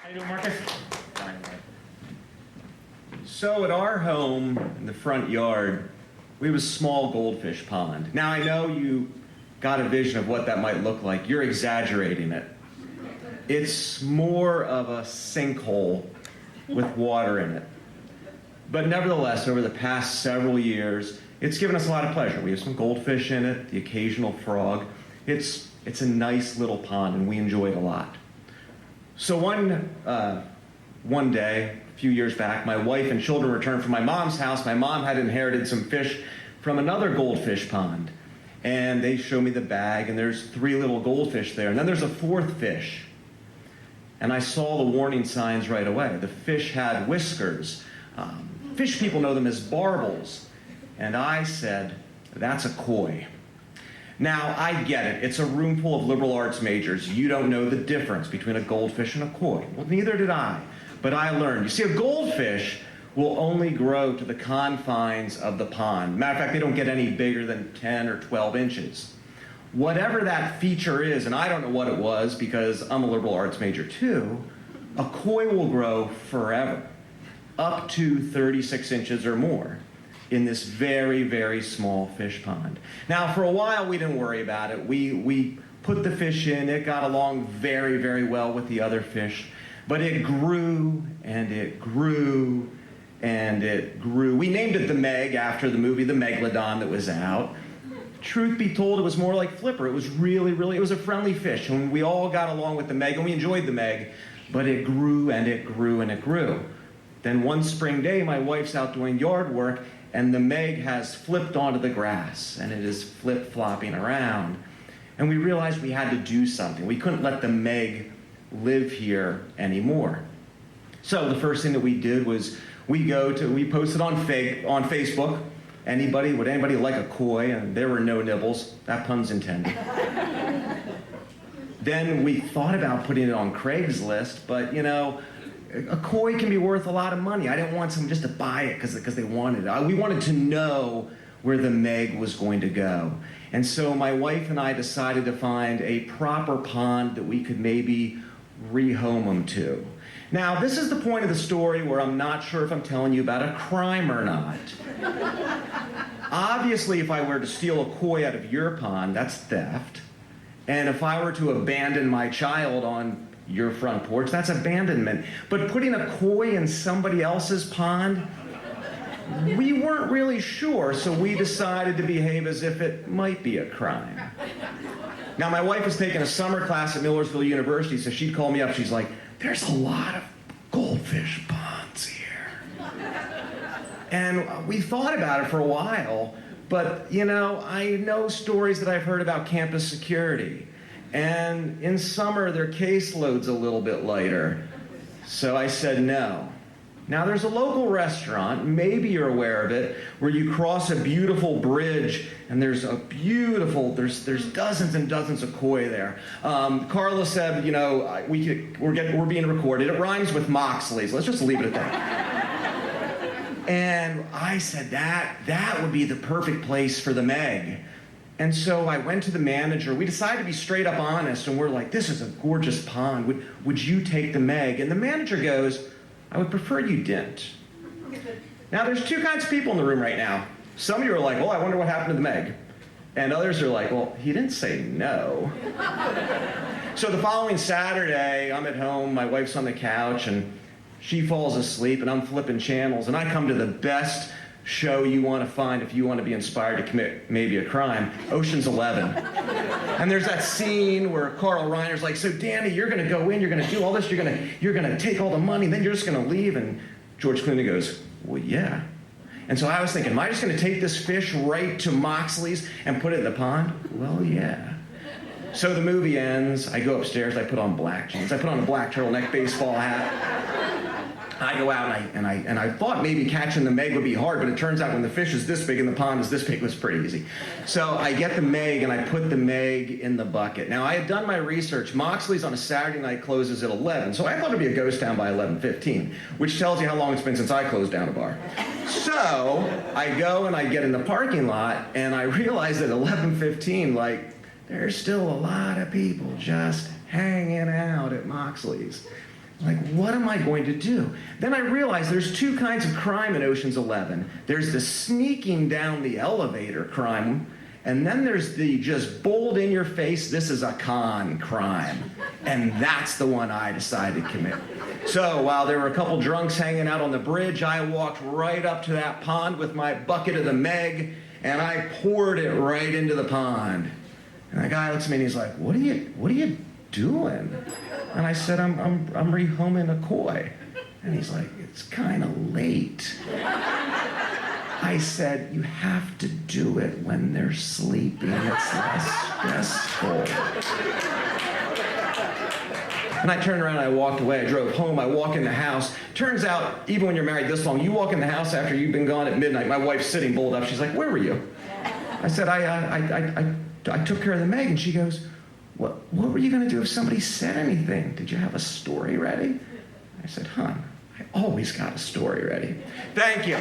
How you doing, Marcus? Fine. So at our home in the front yard, we have a small goldfish pond. Now I know you got a vision of what that might look like. You're exaggerating it. It's more of a sinkhole with water in it. But nevertheless, over the past several years, it's given us a lot of pleasure. We have some goldfish in it, the occasional frog. It's a nice little pond, and we enjoy it a lot. So one day, a few years back, my wife and children returned from my mom's house. My mom had inherited some fish from another goldfish pond. And they show me the bag, and there's 3 little goldfish there. And then there's a 4th fish. And I saw the warning signs right away. The fish had whiskers. Fish people know them as barbels. And I said, that's a koi. Now, I get it. It's a room full of liberal arts majors. You don't know the difference between a goldfish and a koi. Well, neither did I. But I learned. You see, a goldfish will only grow to the confines of the pond. Matter of fact, they don't get any bigger than 10 or 12 inches. Whatever that feature is, and I don't know what it was because I'm a liberal arts major too, a koi will grow forever, up to 36 inches or more in this very, very small fish pond. Now, for a while, we didn't worry about it. We put the fish in. It got along very, very well with the other fish. But it grew, and it grew, and it grew. We named it the Meg after the movie The Megalodon that was out. Truth be told, it was more like Flipper. It was really, it was a friendly fish. And we all got along with the Meg, and we enjoyed the Meg. But it grew, and it grew, and it grew. Then one spring day, my wife's out doing yard work, and the Meg has flipped onto the grass, and it is flip-flopping around. And we realized we had to do something. We couldn't let the Meg live here anymore. So the first thing that we did was we posted on Facebook, would anybody like a koi? And there were no nibbles. That pun's intended. Then we thought about putting it on Craigslist, but you know, a koi can be worth a lot of money. I didn't want someone just to buy it because they wanted it. We wanted to know where the Meg was going to go. And so my wife and I decided to find a proper pond that we could maybe rehome them to. Now, this is the point of the story where I'm not sure if I'm telling you about a crime or not. Obviously, if I were to steal a koi out of your pond, that's theft. And if I were to abandon my child on your front porch, that's abandonment. But putting a koi in somebody else's pond, we weren't really sure, so we decided to behave as if it might be a crime. Now, my wife was taking a summer class at Millersville University, so she'd call me up. She's like, there's a lot of goldfish ponds here. And we thought about it for a while, but, you know, I know stories that I've heard about campus security. And in summer, their caseload's a little bit lighter. So I said no. Now, there's a local restaurant, maybe you're aware of it, where you cross a beautiful bridge, and there's dozens and dozens of koi there. Carla said, you know, we're being recorded. It rhymes with Moxley's. Let's just leave it at that. And I said that would be the perfect place for the Meg. And so I went to the manager. We decided to be straight up honest, and we're like, this is a gorgeous pond. Would you take the Meg? And the manager goes, I would prefer you didn't. Now, there's 2 kinds of people in the room right now. Some of you are like, well, I wonder what happened to the Meg. And others are like, well, he didn't say no. So the following Saturday, I'm at home, my wife's on the couch, and she falls asleep, and I'm flipping channels, and I come to the best show you want to find if you want to be inspired to commit maybe a crime, Ocean's 11. And there's that scene where Carl Reiner's like, so Danny, you're going to go in, you're going to do all this, you're going to take all the money, then you're just going to leave. And George Clooney goes, well, yeah. And so I was thinking, am I just going to take this fish right to Moxley's and put it in the pond? Well, yeah. So the movie ends, I go upstairs, I put on black jeans, I put on a black turtleneck baseball hat. I go out and I thought maybe catching the Meg would be hard, but it turns out when the fish is this big and the pond is this big, it was pretty easy. So I get the Meg and I put the Meg in the bucket. Now, I had done my research. Moxley's on a Saturday night closes at 11, so I thought it'd be a ghost town by 11:15, which tells you how long it's been since I closed down a bar. So I go and I get in the parking lot and I realize at 11:15, like, there's still a lot of people just hanging out at Moxley's. Like, what am I going to do? Then I realized there's two kinds of crime in Ocean's 11. There's the sneaking down the elevator crime, and then there's the just bold in your face, this is a con crime. And that's the one I decided to commit. So while there were a couple drunks hanging out on the bridge, I walked right up to that pond with my bucket of the Meg, and I poured it right into the pond. And the guy looks at me and he's like, what are you doing? And I said, I'm rehoming a koi. And he's like, it's kind of late. I said, you have to do it when they're sleeping. It's less stressful. And I turned around and I walked away. I drove home. I walk in the house. Turns out, even when you're married this long, you walk in the house after you've been gone at midnight. My wife's sitting bolt up. She's like, where were you? I said, I took care of the Meg. And she goes, what were you going to do if somebody said anything? Did you have a story ready? I said, hon, I always got a story ready. Thank you.